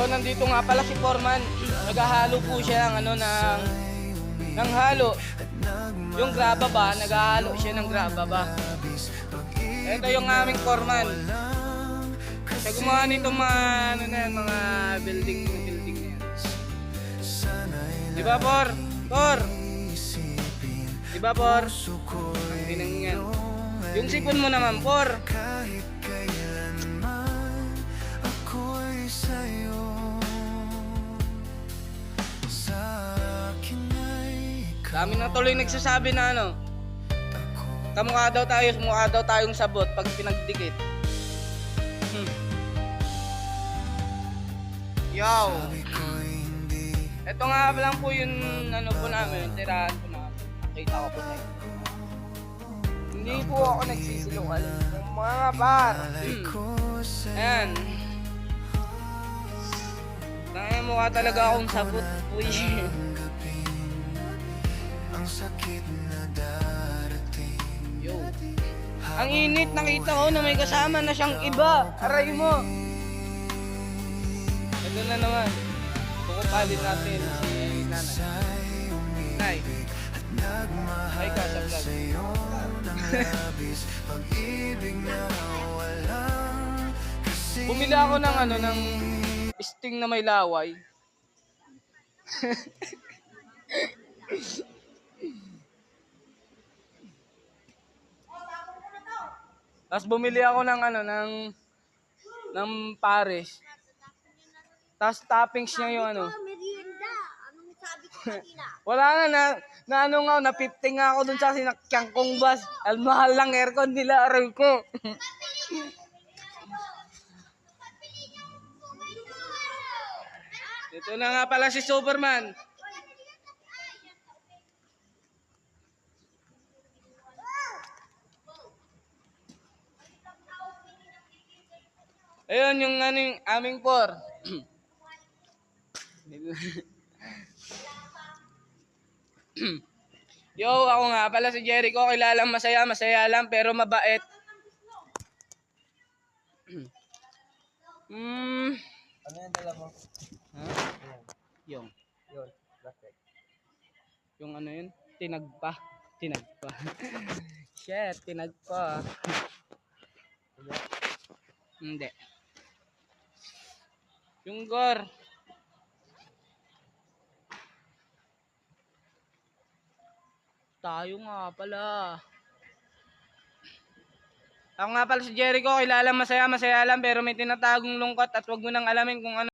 So nandito nga pala si Foreman. Naghahalo po siya ng ano ng halo. Yung graba ba, naghahalo siya ng graba ba. Ito yung aming Foreman. Siya gumawa nitong mga ano na yan, mga building na yan. Di ba, Por? Por! Di ba, Por? Ang binang yan. Yung sipon mo naman, Por. Dami na tuloy nagsasabi na ano, kamukha daw tayong sabot pag pinagdikit. Yo! Ito nga lang po yung ano po namin, tirahan po namin. Nakita ko po na yun. Hindi po ako nagsisilungaling. Mga par. Ayan. Mukha talaga akong sabot. Uy. Yo. Ang init, nakita ko na may kasama na siyang iba. Aray mo. Ito na naman. Kukupalin natin si nanay. Nay. Ay ka sa vlog. Bumili ako ng ano, ng sting na may laway. Tapos bumili ako ng ano, ng Paris. Tapos toppings niya yung ano. Anong sabi ko kanina? Wala na ano nga, na 15 nga ako dun sa sinakyang kong bus. Al mahal lang aircon nila, aray ko. Ito na nga pala si Superman. Ayun yung ano yung aming por. Yo, ako nga pala si Jericho. Kilalang masaya lang pero mabait. Ano yung dala mo? Ha? Yung Plastic. yung ano yun? Tinagpa. Shit, tinagpa. Hindi. Yung gore. Tayo nga pala. Ako nga pala si Jericho, kilalang masaya lang pero may tinatagong lungkot at wag mo nang alamin kung ano.